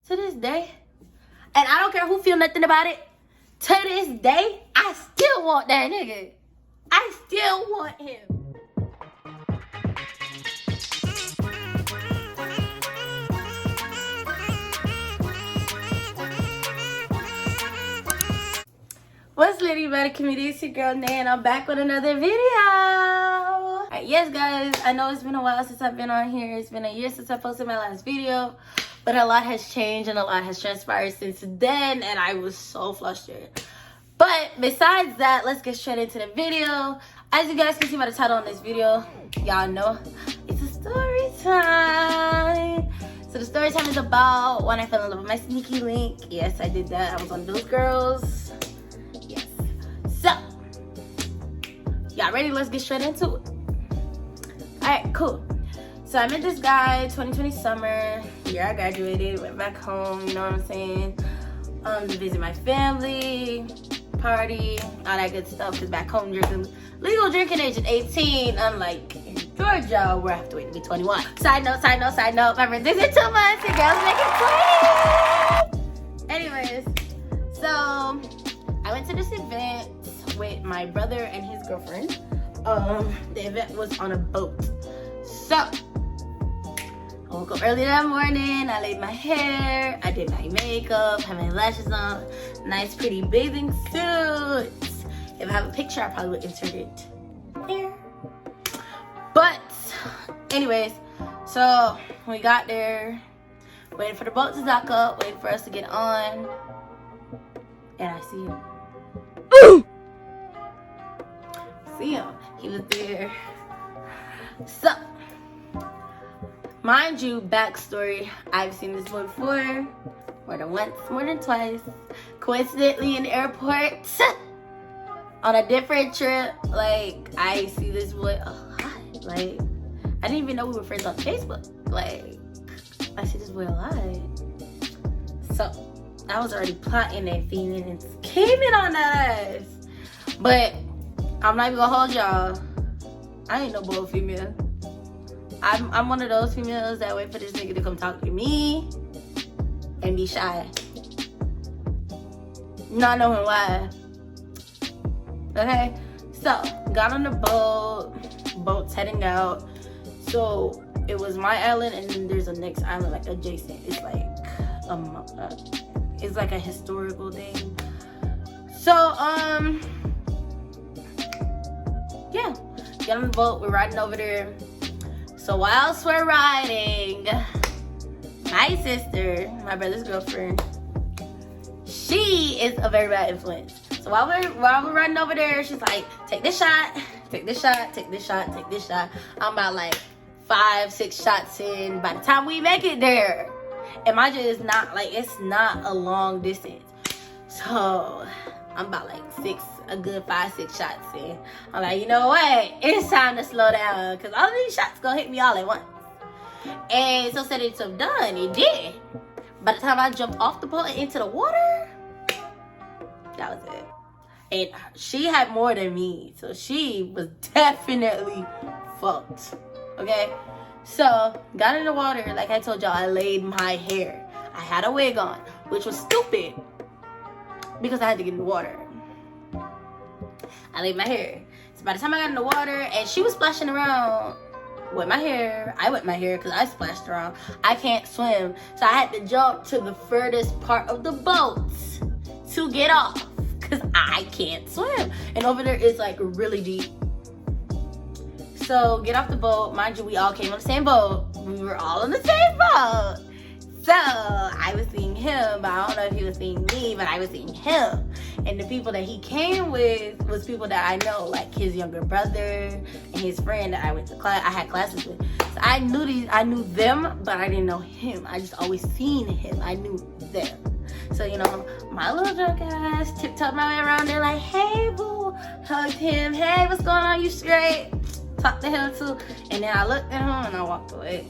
To this day, and I don't care who feel nothing about it, to this day, I still want that nigga. I still want him. What's Liddy Baddie community? It's your girl Nay, and I'm back with another video. Alright, yes guys, I know it's been a while since I've been on here. It's been a year since I posted my last video, but a lot has changed and a lot has transpired since then, and I was so flustered. But besides that, let's get straight into the video. As you guys can see by the title on this video, y'all know it's a story time. So the story time is about when I fell in love with my sneaky link. Yes, I did that. I was one of those girls. Yes. So, y'all ready? Let's get straight into it. Alright, cool. So I met this guy 2020 summer. Year I graduated, went back home, you know what I'm saying? To visit my family, party, all that good stuff. Because back home, legal drinking age at 18, unlike in Georgia, where I have to wait to be 21. Side note, my birthday's in 2 months and girls making 20. Anyways, so I went to this event with my brother and his girlfriend. The event was on a boat. So I woke up early that morning, I laid my hair, I did my makeup, had my lashes on, nice pretty bathing suits. If I have a picture, I probably would insert it there. But anyways, so we got there, waiting for the boat to dock up, waiting for us to get on, and I see him. Ooh! See him, he was there. So, mind you, backstory, I've seen this boy before, more than once, more than twice, coincidentally in the airport, on a different trip. Like, I see this boy a lot. Like, I didn't even know we were friends on Facebook. Like, I see this boy a lot. So, I was already plotting and fiending and scheming on us. But, I'm not even gonna hold y'all. I ain't no bold female. I'm one of those females that wait for this nigga to come talk to me and be shy. Not knowing why. Okay? So, got on the boat's heading out. So, it was my island and then there's a next island like adjacent. It's like a historical thing. So, yeah. Get on the boat, we're riding over there. So whilst we're riding, my sister, my brother's girlfriend, she is a very bad influence. So while we're riding over there, she's like, take this shot, take this shot, take this shot, take this shot. I'm about like 5-6 shots in by the time we make it there. And mind you, it's not a long distance. So I'm about like a good 5-6 shots in. I'm like, you know what? It's time to slow down because all of these shots gonna hit me all at once. And so said it's done. It did. By the time I jumped off the boat and into the water, that was it. And she had more than me, so she was definitely fucked. Okay? So, got in the water. Like I told y'all, I laid my hair. I had a wig on, which was stupid because I had to get in the water. I laid my hair. So by the time I got in the water and she was splashing around with my hair, I wet my hair because I splashed around. I can't swim, so I had to jump to the furthest part of the boat to get off because I can't swim. And over there it's like really deep. So get off the boat. Mind you, we all came on the same boat. We were all on the same boat. So I was seeing him, but I don't know if he was seeing me, but I was seeing him. And the people that he came with was people that I know, like his younger brother and his friend that I went to class. I had classes with. So I knew them, but I didn't know him. I just always seen him. I knew them. So you know, my little drunk ass tiptoed my way around there, like, hey boo, hugged him. Hey, what's going on? You straight? Talked to him too. And then I looked at him and I walked away.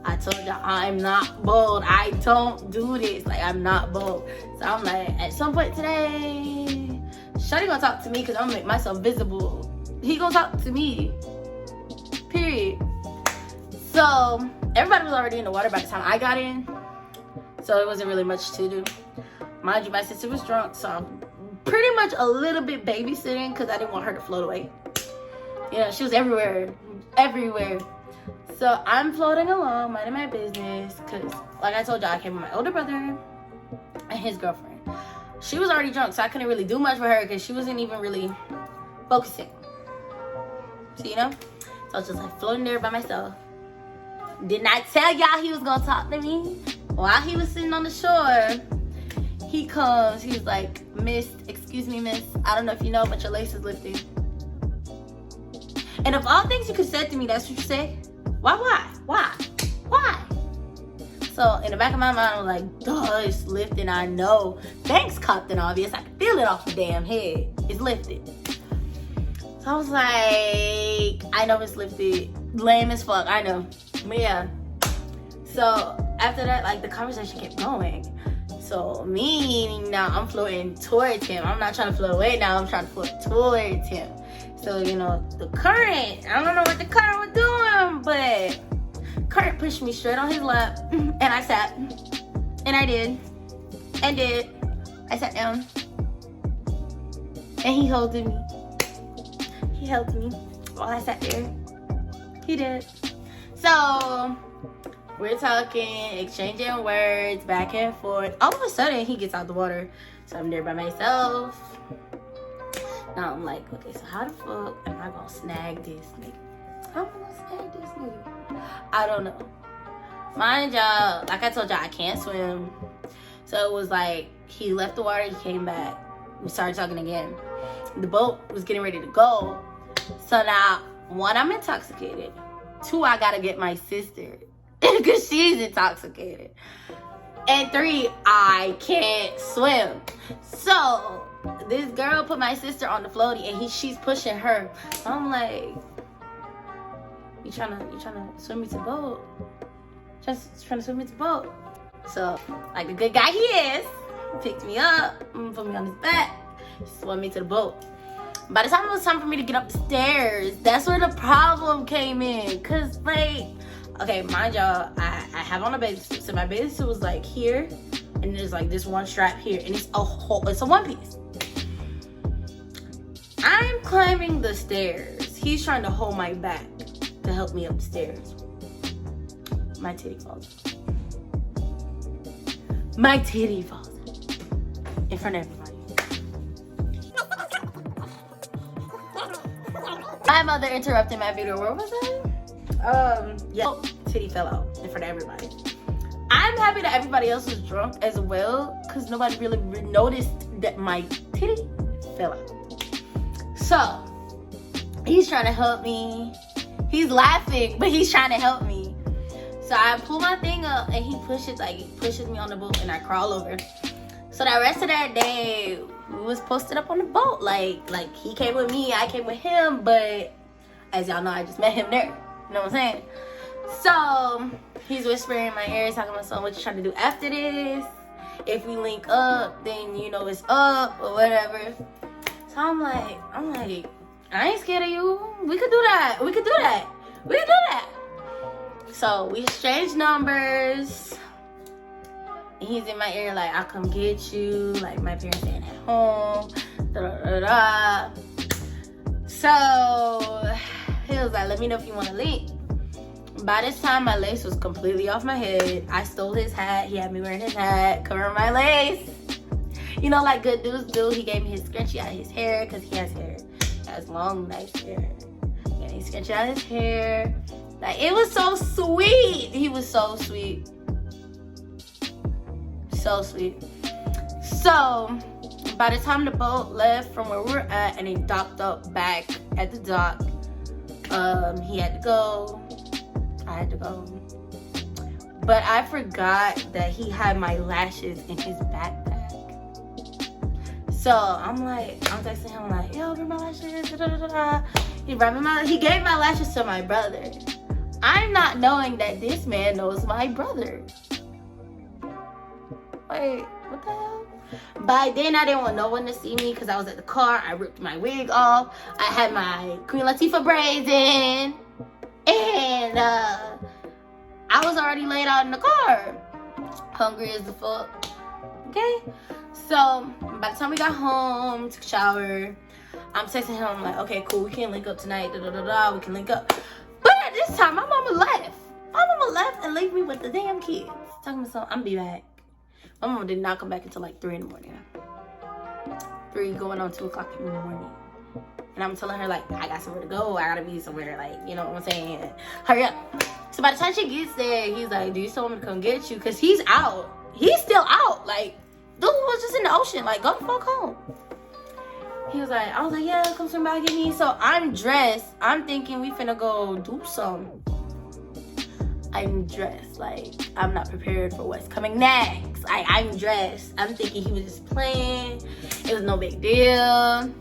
I told y'all I'm not bold. I don't do this. Like, I'm not bold. So I'm like, at some point today, Shawty gonna talk to me because I'm gonna make myself visible. He gonna talk to me. Period. So everybody was already in the water by the time I got in. so it wasn't really much to do. Mind you, my sister was drunk, so I'm pretty much a little bit babysitting because I didn't want her to float away. You know, she was everywhere. So I'm floating along, minding my business, because like I told y'all, I came with my older brother and his girlfriend. She was already drunk, so I couldn't really do much for her because she wasn't even really focusing. So, you know? So I was just like floating there by myself. Did not tell y'all he was gonna talk to me. While he was sitting on the shore, he comes, he's like, "Miss, excuse me, miss, I don't know if you know, but your lace is lifted." And of all things you could say to me, that's what you say? Why? So in the back of my mind, I'm like, duh, it's lifted, I know. Thanks, Captain Obvious. I can feel it off the damn head. It's lifted. So I was like, I know it's lifted. Lame as fuck, I know. But yeah. So after that, like, the conversation kept going. So me, now I'm floating towards him. I'm not trying to float away now, I'm trying to float towards him. So, you know, the current, I don't know what the current was doing, but current pushed me straight on his lap, and I sat, and I did. I sat down, and he held me. He held me while I sat there. He did. So we're talking, exchanging words back and forth. All of a sudden, he gets out the water, so I'm there by myself. Now I'm like, okay, so how the fuck am I gonna snag this nigga? How am I gonna snag this nigga? I don't know. Mind y'all, like I told y'all, I can't swim. So it was like, he left the water, he came back. We started talking again. The boat was getting ready to go. So now, 1, I'm intoxicated. 2, I gotta get my sister because she's intoxicated. And 3, I can't swim. So this girl put my sister on the floaty and she's pushing her. I'm like, you trying to swim me to the boat? Just trying to swim me to the boat. So, like the good guy he is, he picked me up, put me on his back, swam me to the boat. By the time it was time for me to get up the stairs, that's where the problem came in. Cause like, okay, mind y'all, I have on a bathing suit. So my bathing suit was like here, and there's like this one strap here, and it's a one piece. I'm climbing the stairs. He's trying to hold my back to help me up the stairs. My titty falls. My titty falls in front of everybody. My mother interrupted my video. Where was I? Yeah, titty fell out in front of everybody. I'm happy that everybody else was drunk as well, because nobody really noticed that my titty fell out. So, he's trying to help me. He's laughing, but he's trying to help me. So I pull my thing up and he pushes me on the boat and I crawl over. So the rest of that day, we was posted up on the boat. Like he came with me, I came with him, but as y'all know, I just met him there. You know what I'm saying? So he's whispering in my ear, talking about, "So what you trying to do after this? If we link up, then you know it's up or whatever." So I'm like, I ain't scared of you. We could do that. So we exchanged numbers. And he's in my ear like, "I'll come get you. Like, my parents ain't at home." So he was like, "Let me know if you want to link." By this time, my lace was completely off my head. I stole his hat. He had me wearing his hat, covering my lace. You know, like good dudes do. He gave me his scrunchie out of his hair because he has hair. He has long, nice hair. And he scrunched out his hair. Like, it was so sweet. He was so sweet. So sweet. So, by the time the boat left from where we were at and it docked up back at the dock, he had to go. I had to go. But I forgot that he had my lashes in his backpack. So I'm texting him like, "Yo, bring my lashes." He gave my lashes to my brother. I'm not knowing that this man knows my brother. Wait, what the hell? By then, I didn't want no one to see me because I was at the car. I ripped my wig off. I had my Queen Latifah braids in. And I was already laid out in the car. hungry as the fuck. Okay, so by the time we got home, took a shower, I'm texting him like, okay, cool, we can link up tonight, we can link up. But at this time, my mama left. My mama left and left me with the damn kids. Talking to myself, I'm be back. My mama did not come back until like 3 in the morning. 3 going on 2 o'clock in the morning. And I'm telling her like, I got somewhere to go. I gotta be somewhere, like, you know what I'm saying? Hurry up. So by the time she gets there, he's like, do you still want me to come get you? Cause he's out. He's still out. Like, dude was just in the ocean. Like, go the fuck home. He was like, I was like, yeah, come swim by, get me. So I'm dressed. I'm thinking we finna go do something. I'm dressed. Like, I'm not prepared for what's coming next. Like, I'm dressed. I'm thinking he was just playing. It was no big deal.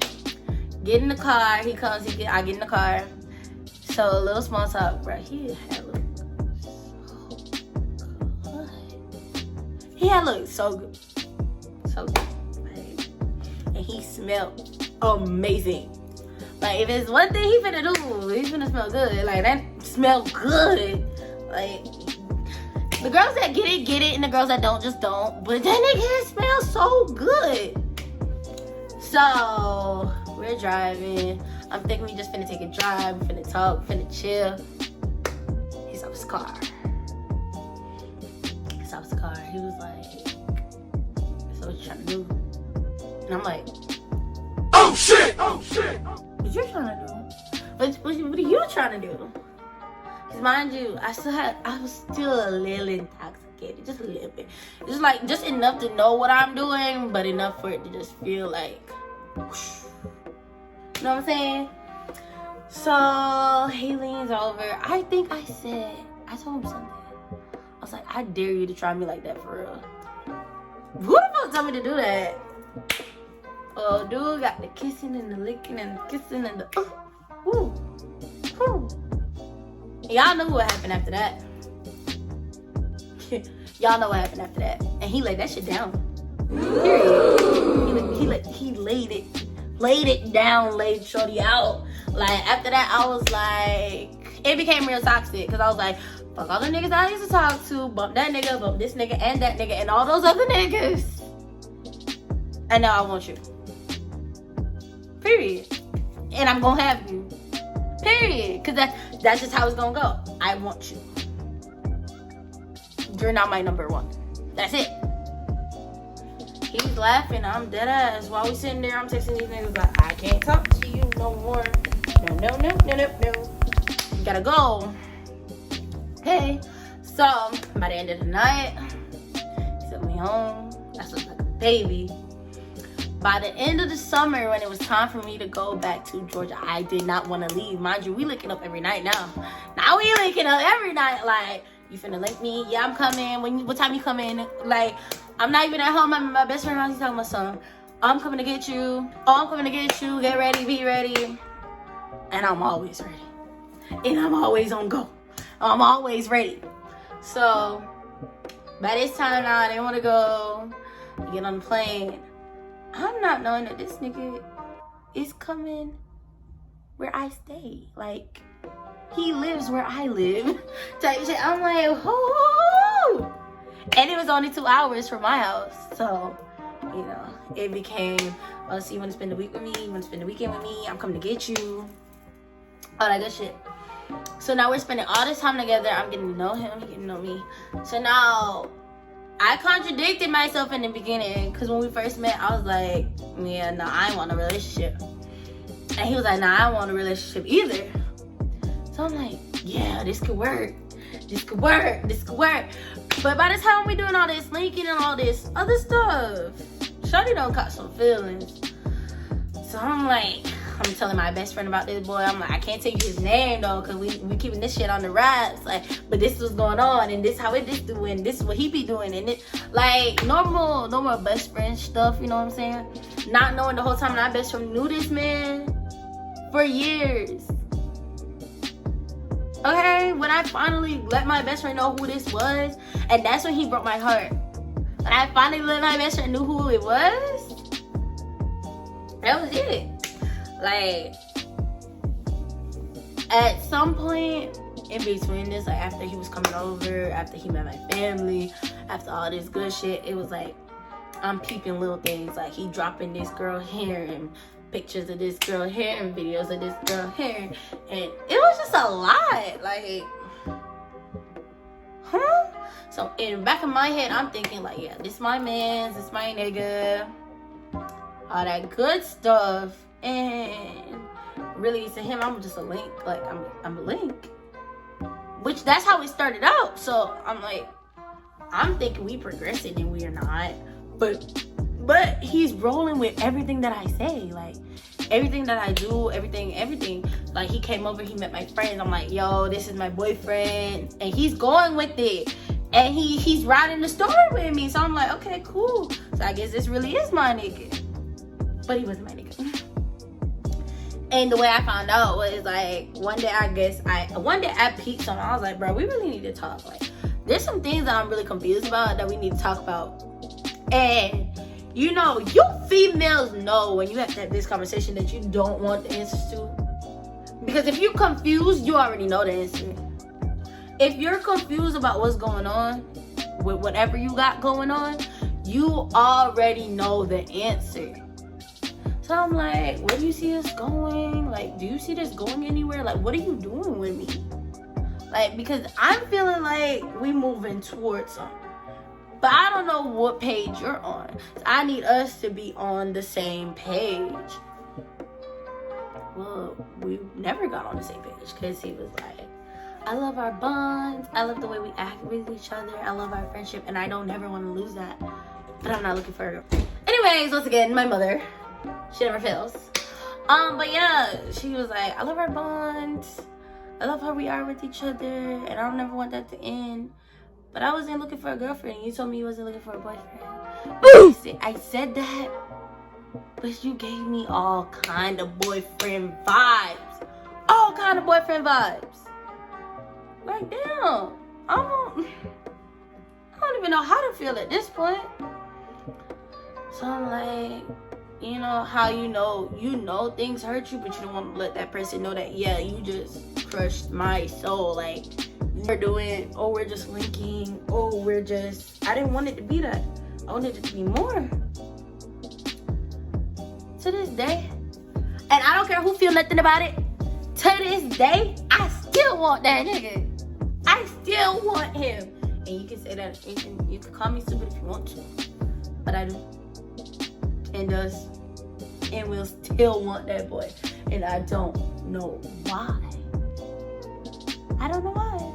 Get in the car. He comes. I get in the car. So a little small talk, bro. He had looked so good. He had looked so good. So good. Like, and he smelled amazing. Like, if it's one thing he finna do, he's finna smell good. Like, that smell good. Like, the girls that get it, and the girls that don't, just don't. But that nigga smells so good. So, we're driving. I'm thinking we just finna take a drive. We finna talk, finna chill. He's out his car. He was like, so what you trying to do? And I'm like, oh shit! What you trying to do? What are you trying to do? Because mind you, I was still a little intoxicated. Just a little bit. Just enough to know what I'm doing, but enough for it to just feel like, whoosh. You know what I'm saying? So he leans over. I think I told him something. I was like, I dare you to try me like that for real. Who the fuck told me to do that? Oh, dude got the kissing and the licking and the kissing and the ooh. Y'all know what happened after that. Y'all know what happened after that. And he laid that shit down. Period. He laid it down, laid shorty out. Like, after that, I was like, it became real toxic. Because I was like, fuck all the niggas I used to talk to. Bump that nigga, bump this nigga, and that nigga, and all those other niggas. And now I want you. Period. And I'm gonna have you. Period. Because that's just how it's gonna go. I want you. You're not my number one. That's it. He's laughing. I'm dead ass. While we sitting there, I'm texting these niggas like, I can't talk to you no more. No. You gotta go. Okay. So, by the end of the night, he sent me home. I slept like a baby. By the end of the summer, when it was time for me to go back to Georgia, I did not want to leave. Mind you, we linking up every night now. Now we linking up every night. Like, you finna link me? Yeah, I'm coming. What time you coming? Like, I'm not even at home. I'm at my best friend's house. He's talking about something. I'm coming to get you. Oh, I'm coming to get you. Get ready. Be ready. And I'm always ready. And I'm always on go. I'm always ready. So, by this time now, I didn't want to go. Get on the plane. I'm not knowing that this nigga is coming where I stay. Like, he lives where I live. Type shit. I'm like, whoo! And it was only 2 hours from my house. So, you know, it became, oh, so you want to spend the week with me? You want to spend the weekend with me? I'm coming to get you. All that good shit. So now we're spending all this time together. I'm getting to know him. He getting to know me. So now, I contradicted myself in the beginning. Because when we first met, I was like, yeah, no, I ain't want a relationship. And he was like, nah, I don't want a relationship either. So I'm like, yeah, this could work. This could work. But by the time we doing all this linking and all this other stuff, shawty done caught some feelings. So I'm like, I'm telling my best friend about this boy. I'm like, I can't tell you his name though, because we keeping this shit on the wraps. Like, but this was going on, and this how it is doing, this is what he be doing, and it like normal best friend stuff, you know what I'm saying? Not knowing the whole time that my best friend knew this man for years. Okay, when I finally let my best friend know who this was, and that's when he broke my heart. When I finally let my best friend know who it was, that was it. Like, at some point in between this, like after he was coming over, after he met my family, after all this good shit, it was like, I'm peeping little things. Like, he dropping this girl hair and pictures of this girl hair and videos of this girl hair. And it was just a lot. Like, huh? So in the back of my head, I'm thinking like, yeah, this my man, this my nigga, all that good stuff. And really to him, I'm just a link. Like, I'm a link. Which that's how it started out. So I'm like, I'm thinking we progressing and we are not. But he's rolling with everything that I say. Like, everything that I do, everything. Like, he came over, he met my friends. I'm like, yo, this is my boyfriend. And he's going with it. And he's riding the story with me. So I'm like, okay, cool. So I guess this really is my nigga. But he wasn't my nigga. And the way I found out was like, one day I peeked on him. I was like, bro, we really need to talk. Like, there's some things that I'm really confused about that we need to talk about. And you know, you females know when you have to have this conversation that you don't want the answers to. Because if you're confused, you already know the answer. If you're confused about what's going on with whatever you got going on, you already know the answer. So I'm like, where do you see us going? Like, do you see this going anywhere? Like, what are you doing with me? Like, because I'm feeling like we moving towards something. But I don't know what page you're on. So I need us to be on the same page. Well, we never got on the same page because he was like, I love our bonds. I love the way we act with each other. I love our friendship, and I don't ever want to lose that. But I'm not looking for her. Anyways, once again, my mother, she never fails. But yeah, she was like, I love our bonds. I love how we are with each other, and I don't ever want that to end. But I wasn't looking for a girlfriend. You told me you wasn't looking for a boyfriend. I said that, but you gave me all kind of boyfriend vibes. All kind of boyfriend vibes. Like, damn, I don't even know how to feel at this point. So I'm like, you know how you know things hurt you, but you don't want to let that person know that, yeah, you just crushed my soul. Like, we're just linking, I didn't want it to be that. I wanted it to be more. To this day, and I don't care who feel nothing about it, to this day, I still want that nigga. I still want him. And you can say that, you can call me stupid if you want to, but I do. And we'll still want that boy. And I don't know why. I don't know why.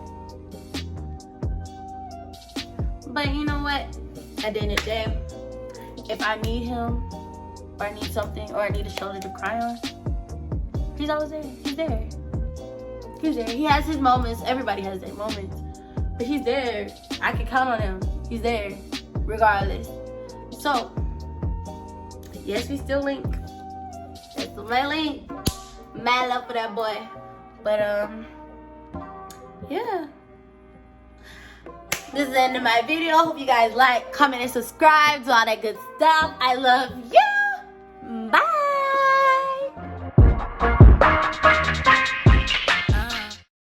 But you know what? At the end of the day, if I need him, or I need something, or I need a shoulder to cry on, he's always there. He's there. He's there. He has his moments. Everybody has their moments. But he's there. I can count on him. He's there, regardless. So, yes, we still link. That's my link. Mad love for that boy. But, yeah. This is the end of my video. Hope you guys like, comment, and subscribe. Do all that good stuff. I love you. Bye.